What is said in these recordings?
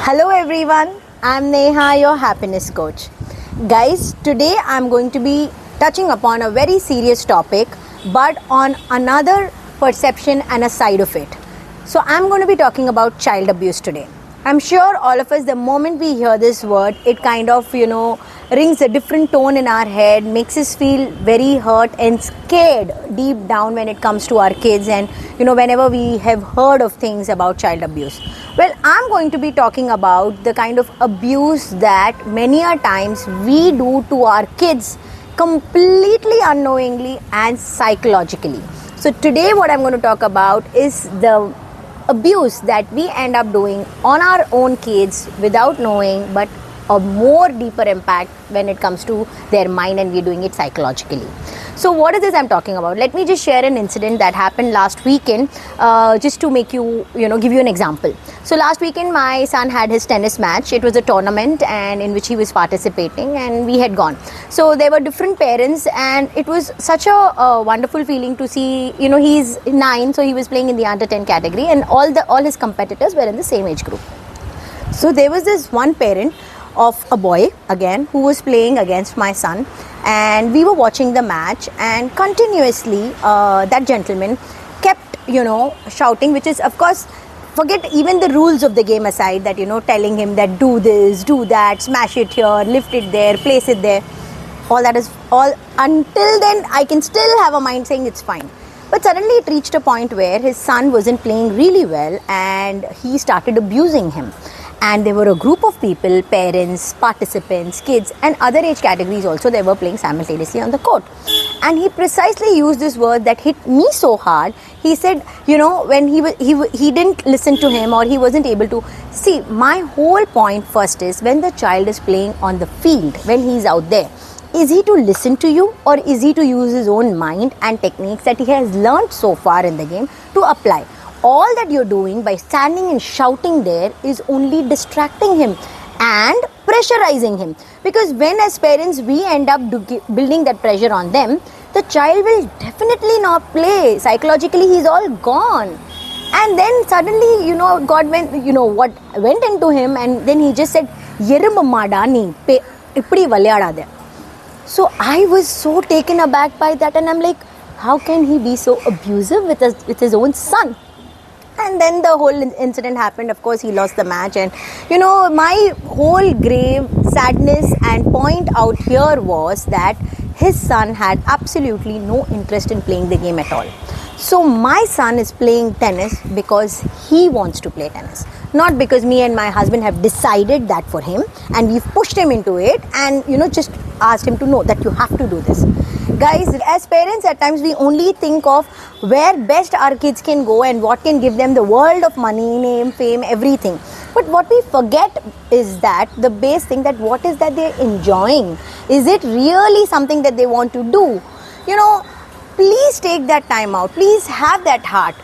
Hello everyone, I'm Neha, your happiness coach. Guys, today I'm going to be touching upon a very serious topic but on another perception and a side of it. So I'm going to be talking about child abuse today. I'm sure all of us, the moment we hear this word, it kind of, rings a different tone in our head, makes us feel very hurt and scared deep down when it comes to our kids and, whenever we have heard of things about child abuse. Well, I'm going to be talking about the kind of abuse that many a times we do to our kids completely unknowingly and psychologically. So today what I'm going to talk about is the abuse that we end up doing on our own kids without knowing, but a more deeper impact when it comes to their mind, and we're doing it psychologically. So what is this I'm talking about? Let me just share an incident that happened last weekend, just to make you, give you an example. So last weekend my son had his tennis match. It was a tournament and in which he was participating, and we had gone. So there were different parents, and it was such a wonderful feeling to see, he's 9, so he was playing in the under 10 category, and all his competitors were in the same age group. So there was this one parent of a boy again who was playing against my son, and we were watching the match, and continuously that gentleman kept shouting, which is, of course, forget even the rules of the game aside, that telling him that do this, do that, smash it here, lift it there, place it there, all that is all. Until then I can still have a mind saying it's fine, but suddenly it reached a point where his son wasn't playing really well and he started abusing him. And there were a group of people, parents, participants, kids, and other age categories also, they were playing simultaneously on the court. And he precisely used this word that hit me so hard. He said, when he didn't listen to him, or he wasn't able to see. My whole point first is, when the child is playing on the field, when he's out there, is he to listen to you, or is he to use his own mind and techniques that he has learned so far in the game to apply? All that you're doing by standing and shouting there is only distracting him and pressurizing him, because when as parents we end up building that pressure on them, the child will definitely not play. Psychologically he's all gone. And then suddenly God went, what went into him, and then he just said, "Yerumamada ni pe ipdi valyadade." So I was so taken aback by that, and I'm like, how can he be so abusive with his own son? And then the whole incident happened. Of course, he lost the match, and my whole grave sadness and point out here was that his son had absolutely no interest in playing the game at all. So my son is playing tennis because he wants to play tennis, not because me and my husband have decided that for him and we've pushed him into it and just asked him to know that you have to do this. Guys, as parents, at times we only think of where best our kids can go and what can give them the world of money, name, fame, everything. But what we forget is that the base thing, that what is that they're enjoying? Is it really something that they want to do? Please take that time out. Please have that heart.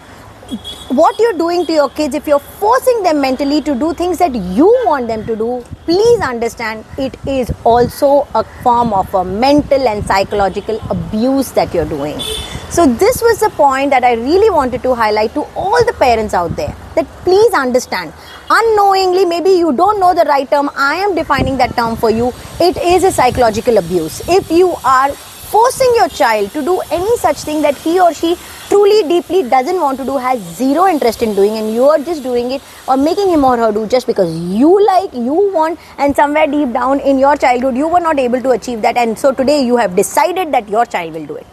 What you're doing to your kids, if you're forcing them mentally to do things that you want them to do, please understand it is also a form of a mental and psychological abuse that you're doing. So this was the point that I really wanted to highlight to all the parents out there, that please understand. Unknowingly, maybe you don't know the right term, I am defining that term for you. It is a psychological abuse. If you are forcing your child to do any such thing that he or she truly deeply doesn't want to do, has zero interest in doing, and you are just doing it or making him or her do just because you like, you want, and somewhere deep down in your childhood you were not able to achieve that, and so today you have decided that your child will do it.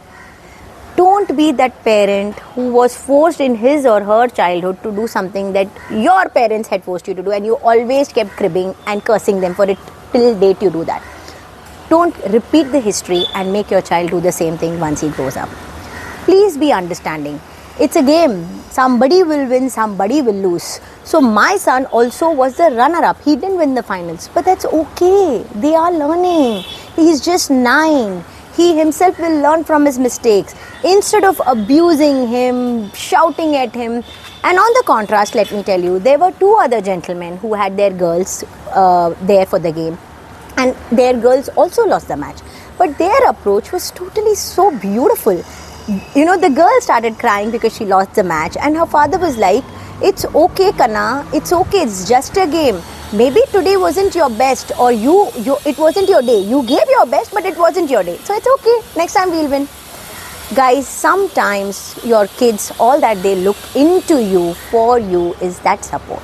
Don't be that parent who was forced in his or her childhood to do something that your parents had forced you to do, and you always kept cribbing and cursing them for it till date you do that. Don't repeat the history and make your child do the same thing once he grows up. Please be understanding. It's a game. Somebody will win, somebody will lose. So my son also was the runner-up. He didn't win the finals, but that's okay. They are learning. He's just 9. He himself will learn from his mistakes. Instead of abusing him, shouting at him. And on the contrast, let me tell you, there were 2 other gentlemen who had their girls there for the game. And their girls also lost the match. But their approach was totally so beautiful. The girl started crying because she lost the match, and her father was like, "It's okay, Kana, it's okay, it's just a game. maybe today wasn't your best, or it wasn't your day. You gave your best, but it wasn't your day. So it's okay. Next time we'll win. Guys, sometimes your kids, all that they look into you, for you, is that support.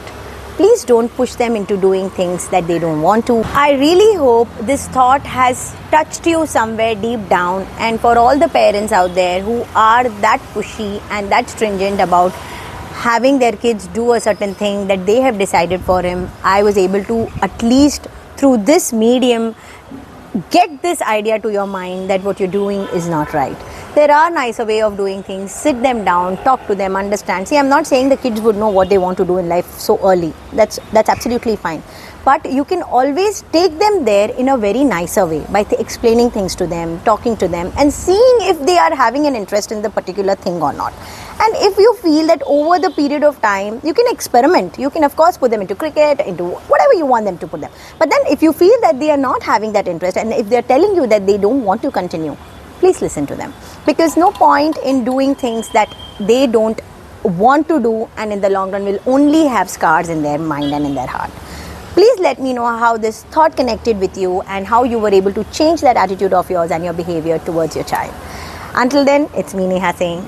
Please don't push them into doing things that they don't want to. I really hope this thought has touched you somewhere deep down, and for all the parents out there who are that pushy and that stringent about having their kids do a certain thing that they have decided for him, I was able to, at least through this medium, get this idea to your mind that what you're doing is not right. There are nicer way of doing things. Sit them down, talk to them, understand. See, I'm not saying the kids would know what they want to do in life so early. That's absolutely fine. But you can always take them there in a very nicer way by explaining things to them, talking to them, and seeing if they are having an interest in the particular thing or not. And if you feel that over the period of time, you can experiment. You can, of course, put them into cricket, into whatever you want them to put them. But then if you feel that they are not having that interest, and if they're telling you that they don't want to continue, please listen to them. Because no point in doing things that they don't want to do, and in the long run will only have scars in their mind and in their heart. Please let me know how this thought connected with you and how you were able to change that attitude of yours and your behavior towards your child. Until then, it's me, Neha, saying